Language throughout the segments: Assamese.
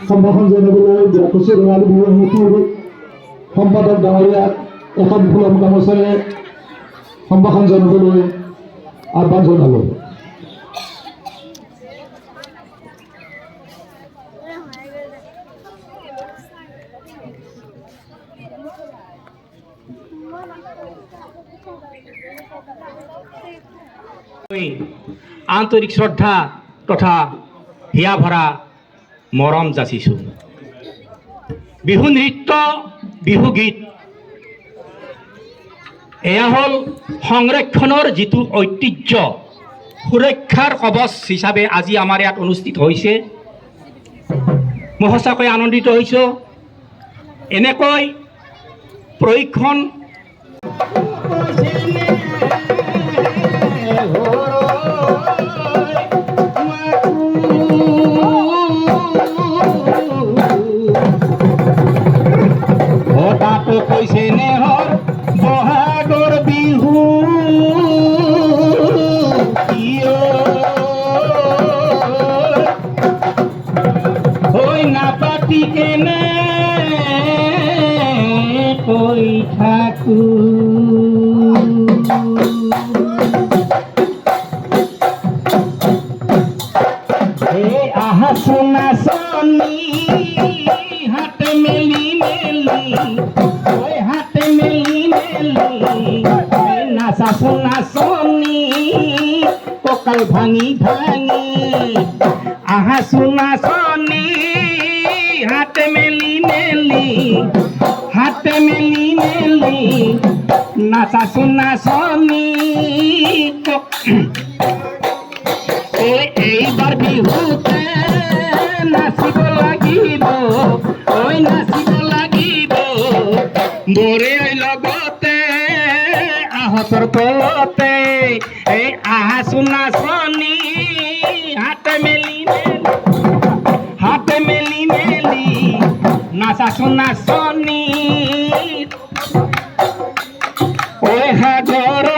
সম্ভাষণ জানাবলৈ বিৰাকুচি ৰঙালী বিহু সমিতিৰ সম্পাদক ডাঙৰীয়াক এখন ফুলম গামোচাৰে সম্ভাষণ জানাবলৈ আহ্বান জনালোঁ। আন্তৰিক শ্ৰদ্ধা তথা হিয়া ভৰা মৰম যাচিছোঁ। বিহু নৃত্য, বিহু গীত এয়া হ'ল সংৰক্ষণৰ যিটো ঐতিহ্য, সুৰক্ষাৰ কৱচ হিচাপে আজি আমাৰ ইয়াত অনুষ্ঠিত হৈছে। মই সঁচাকৈ আনন্দিত হৈছোঁ। এনেকৈ প্ৰশিক্ষণ কৈছে নেহৰ বহাগৰ বিহু হৈ নাপাতি কেনে কৈ থাকো। আহাচো নাচনি হাত মেলি মেলি, হাত মেলি মেলি নাচাচো নাচনি কঁকাল ভাঙি ভাঙি। আহাচো নাচনি হাত মেলি মেলি, হাত মেলি মেলি নাচাচো নাচনি। এইবাৰ বিহুতে নাচিব লাগিব, নাচিব লাগিব মোৰে লগতে আহঁতৰ তলতে। এই আহাচো নাচনি হাত মেলি মেলি, হাত মেলি মেলি নাচাচো নাচনি। সাগৰৰ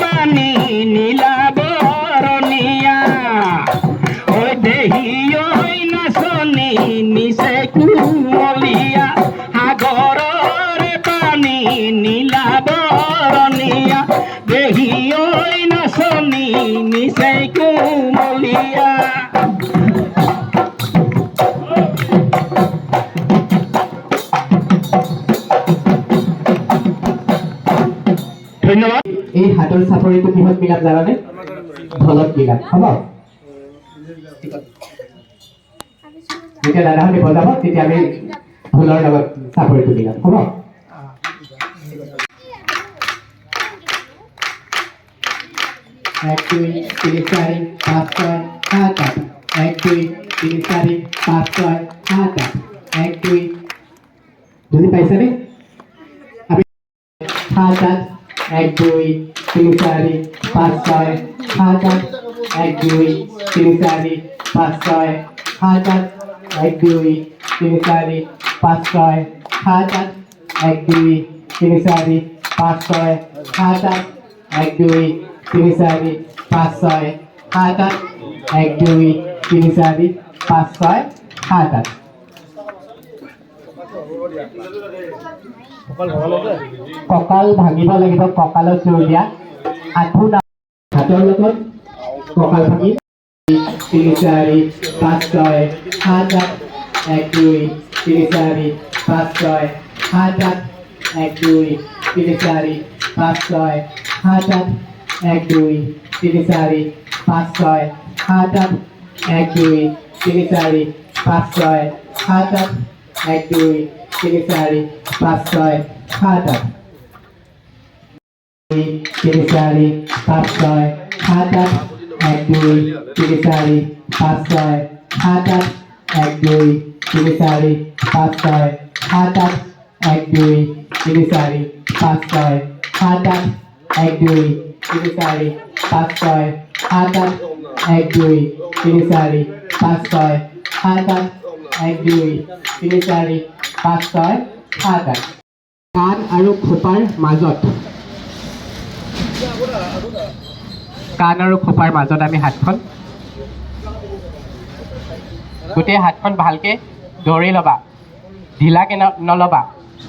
পানী নীলা বৰণীয়া, দেহি নাচনি নিচে কুমলীয়া। সাগৰৰ পানী নীলা বৰণীয়া, দেহি নাচনি নিচে কুমলীয়া। ধন্যবাদ। এই হাতৰ চাপৰিটো কিহত মিলাম জানানে? ঢোলত মিলাম, হ'ব? যেতিয়া দাদাহঁতে বজাব তেতিয়া আমি ঢোলৰ লগত চাপৰিটো মিলাম, হ'ব? এক দুই তিনি চাৰি পাঁচ ছয় সাত আঠ, এক দুই তিনি চাৰি পাঁচ ছয় সাত আঠ, এক দুই। বুজি পাইছানে? আমি সাত আঠ, এক দুই তিনি চাৰি পাঁচ ছয় সাত আঠ, এক দুই তিনি চাৰি পাঁচ ছয় সাত আঠ, এক দুই তিনি চাৰি পাঁচ ছয় সাত আঠ, এক দুই তিনি চাৰি পাঁচ ছয় সাত আঠ, এক দুই তিনি চাৰি পাঁচ ছয় সাত আঠ, এক দুই তিনি চাৰি পাঁচ ছয় সাত আঠ। কঁকাল ভাঙিব লাগিব, কঁকালত জোৰ দিয়া। আঁঠু হাতৰ লগত কঁকাল ভাঙি তিনি চাৰি পাঁচ ছয় সাত আঠ, এক দুই তিনি চাৰি পাঁচ ছয় সাত আঠ, এক দুই তিনি চাৰি পাঁচ ছয় সাত আঠ, এক দুই তিনি চাৰি পাঁচ ছয় সাত আঠ, এক দুই তিনি চাৰি পাঁচ ছয় সাত আঠ, এক দুই তিনি চাৰি পাঁচ ছয় সাত আঠ, তিনি চাৰি পাঁচ ছয় সাত আঠ, এক দুই তিনি চাৰি পাঁচ ছয় সাত আঠ, এক দুই তিনি চাৰি পাঁচ ছয় সাত আঠ, এক দুই তিনি চাৰি পাঁচ ছয় সাত আঠ, এক দুই তিনি চাৰি পাঁচ ছয় সাত আঠ, এক দুই তিনি চাৰি পাঁচ ছয় সাত আঠ, এক দুই তিনি চাৰি পাঁচ ছয় সাত আঠ। কাণ আৰু খোপাৰ মাজত, কাণ আৰু খোপাৰ মাজত আমি হাতখন গোটেই হাতখন ভালকৈ ধৰি ল'বা, ঢিলাকৈ নল'বা।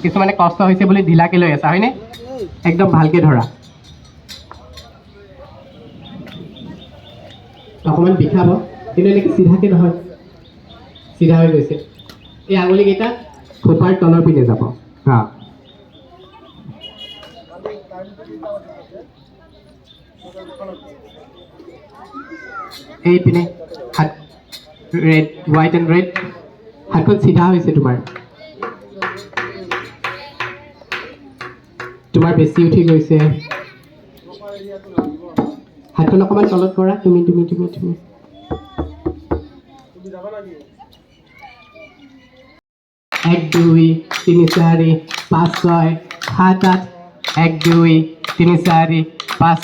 কিছুমানে কষ্ট হৈছে বুলি ঢিলাকৈ লৈ আছা হয়নে? একদম ভালকৈ ধৰা। অকণমান বিষাব, কিন্তু এনেকৈ চিধাকৈ নহয়, চিধা হৈ গৈছে। এই আঙুলিকেইটা খোপাৰ তলৰ পিনে যাব। হা, এইপিনে হাত ৰেড, হোৱাইট এণ্ড ৰেড। হাতখন চিধা হৈছে তোমাৰ, তোমাৰ বেছি উঠি গৈছে। হাতখন অকণমান তলত কৰা, তুমি। 1 2 3 4 5 6 7 8 1 2 3 4 5 6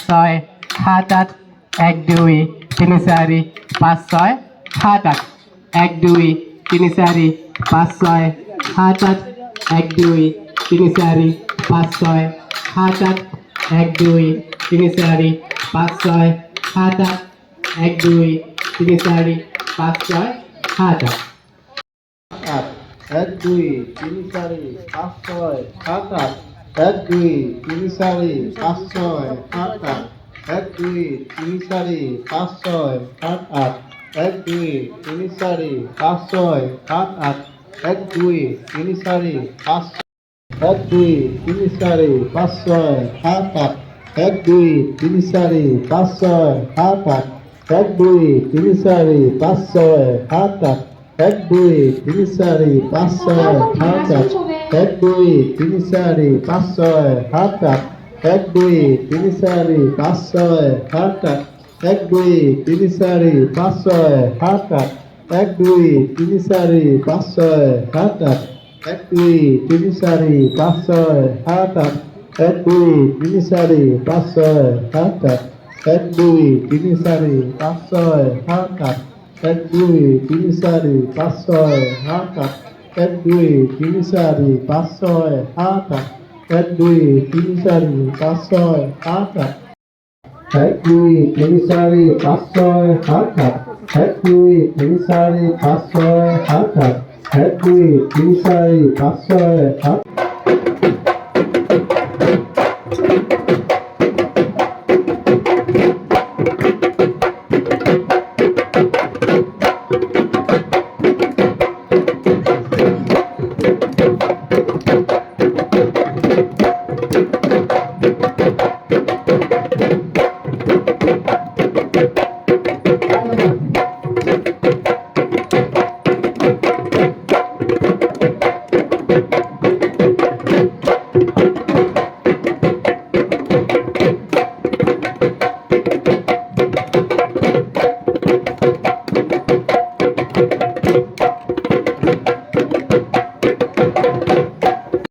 7 8 1 2 3 4 5 6 7 8 1 2 3 4 5 6 7 8 1 2 3 4 5 6 7 8 1 2 3 4 5 6 7 8 1 2 3 4 5 6 7 8 1 2 3 4 5 6 7 8 1 2 3 4 5 6 7 8 1 2 3 4 5 6 7 8 1 2 3 4 5 6 7 8 1 2 3 4 5 1 2 3 4 5 6 7 8 1 2 3 4 5 6 7 8 1 2 3 4 5 6 7 8 1 2 3 4 5 6 7 8 1 2 3 4 5 6 7 8 1 2 3 4 5 6 7 8 1 2 3 4 5 6 7 8 1 2 3 4 5 6 7 8 1 2 3 4 5 6 7 8 1 2 3 4 5 6 7 8 1 2 3 4 5 6 7 8 1 2 3 4 5 6 7 8 1 2 3 4 5 6 7 8 1 2 3 4 5 6 7 8 1 2 3 4 5 6 7 8 1 2 3 4 5 6 7 8 1 2 3 4 5 6 7 8